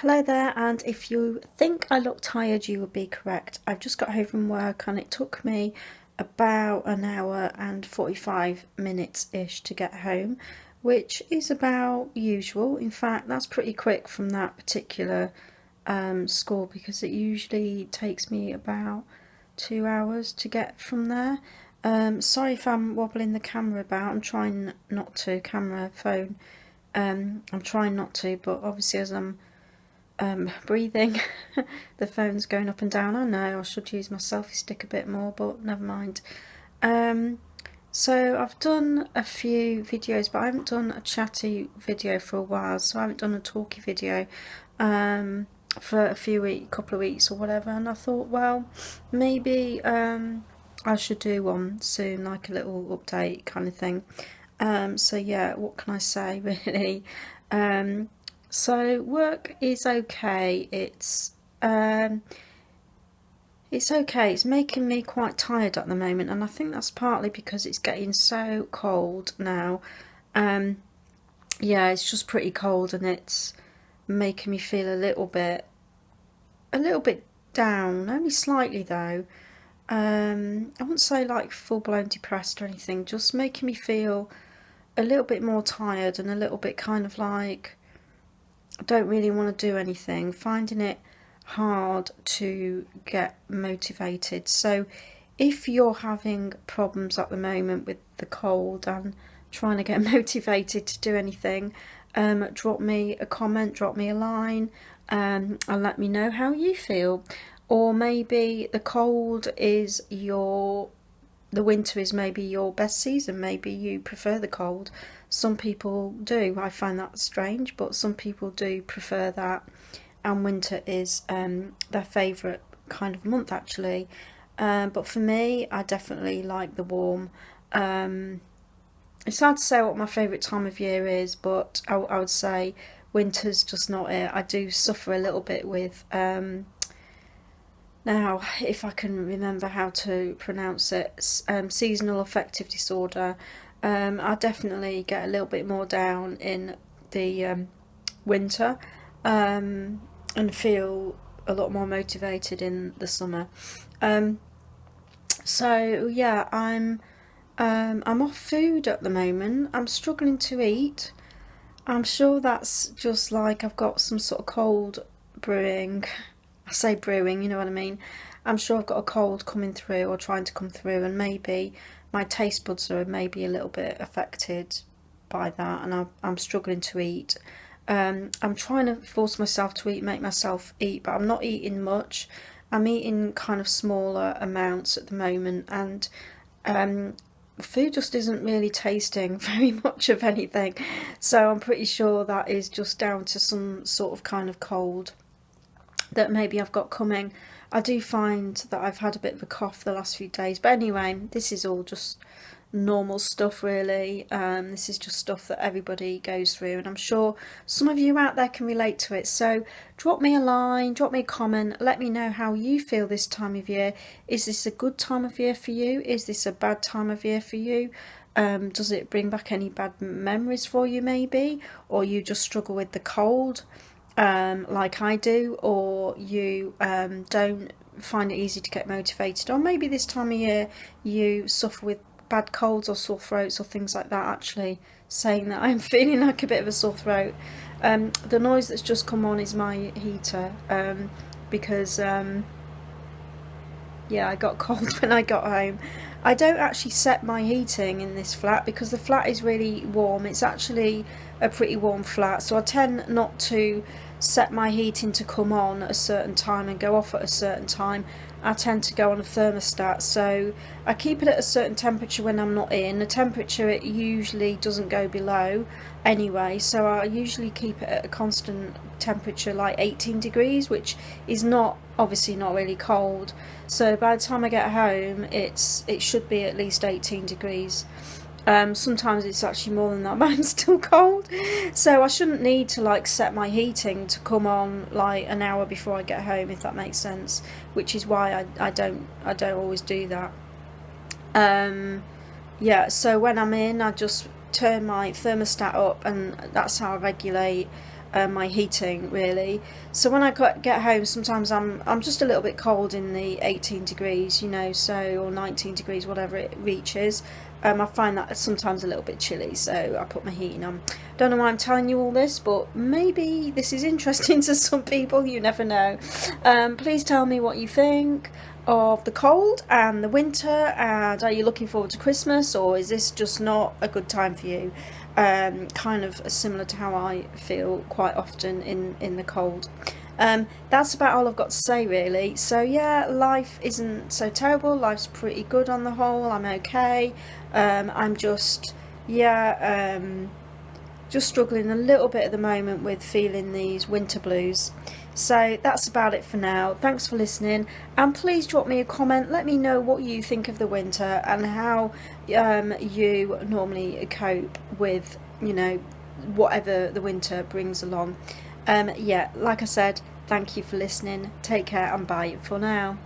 Hello there, and if you think I look tired, you would be correct. I've just got home from work and it took me about an hour and 45 minutes-ish to get home, which is about usual. In fact, that's pretty quick from that particular school because it usually takes me about 2 hours to get from there. Sorry if I'm wobbling the camera about. I'm trying not to, camera, phone. I'm trying not to, but obviously as I'm breathing the phone's going up and down. I know I should use my selfie stick a bit more, but never mind. So I've done a few videos, but I haven't done a chatty video for a while, so I haven't done a talky video for a couple of weeks or whatever, and I thought, well, maybe I should do one soon, like a little update kind of thing. So yeah, what can I say really? So work is okay. It's okay. It's making me quite tired at the moment, and I think that's partly because it's getting so cold now. Yeah, it's just pretty cold, and it's making me feel a little bit down, only slightly though. I wouldn't say like full blown depressed or anything, just making me feel a little bit more tired and a little bit kind of like I don't really want to do anything, finding it hard to get motivated. So if you're having problems at the moment with the cold and trying to get motivated to do anything, drop me a comment, drop me a line, and let me know how you feel. Or maybe the winter is maybe your best season. Maybe you prefer the cold. Some people do. I find that strange, but some people do prefer that, and winter is their favourite kind of month actually. But for me, I definitely like the warm. It's hard to say what my favourite time of year is, but I would say winter's just not it. I do suffer a little bit with now, if I can remember how to pronounce it, seasonal affective disorder. I definitely get a little bit more down in the winter, and feel a lot more motivated in the summer. Um, so yeah, I'm off food at the moment. I'm struggling to eat. I'm sure that's just like I've got some sort of cold brewing. I say brewing, you know what I mean. I'm sure I've got a cold coming through or trying to come through, and maybe my taste buds are maybe a little bit affected by that, and I'm struggling to eat. I'm trying to force myself to eat, make myself eat, but I'm not eating much. I'm eating kind of smaller amounts at the moment, and um, food just isn't really tasting very much of anything. So I'm pretty sure that is just down to some sort of kind of cold that maybe I've got coming. I do find that I've had a bit of a cough the last few days, but anyway, this is all just normal stuff really. This is just stuff that everybody goes through, and I'm sure some of you out there can relate to it. So drop me a line, drop me a comment, let me know how you feel this time of year. Is this a good time of year for you? Is this a bad time of year for you? Does it bring back any bad memories for you maybe, or you just struggle with the cold like I do, or you don't find it easy to get motivated, or maybe this time of year you suffer with bad colds or sore throats or things like that. Actually, saying that, I'm feeling like a bit of a sore throat. The noise that's just come on is my heater, because yeah, I got cold when I got home. I don't actually set my heating in this flat because the flat is really warm. It's actually a pretty warm flat, so I tend not to set my heating to come on at a certain time and go off at a certain time. I tend to go on a thermostat, so I keep it at a certain temperature when I'm not in. The temperature it usually doesn't go below anyway, so I usually keep it at a constant temperature like 18 degrees, which is not obviously not really cold. So by the time I get home, it should be at least 18 degrees. Sometimes it's actually more than that, but I'm still cold. So I shouldn't need to like set my heating to come on like an hour before I get home, if that makes sense. Which is why I don't always do that. Yeah, so when I'm in, I just turn my thermostat up, and that's how I regulate my heating really. So when I get home, sometimes I'm just a little bit cold in the 18 degrees, you know, so, or 19 degrees, whatever it reaches. I find that sometimes a little bit chilly, so I put my heating on. Don't know why I'm telling you all this, but maybe this is interesting to some people, you never know. Please tell me what you think of the cold and the winter, and are you looking forward to Christmas, or is this just not a good time for you? Kind of similar to how I feel quite often in the cold. That's about all I've got to say really. So yeah, life isn't so terrible, life's pretty good on the whole, I'm okay. I'm just, yeah, just struggling a little bit at the moment with feeling these winter blues. So that's about it for now. Thanks for listening, and please drop me a comment. Let me know what you think of the winter and how you normally cope with, you know, whatever the winter brings along. Yeah, like I said, thank you for listening. Take care and bye for now.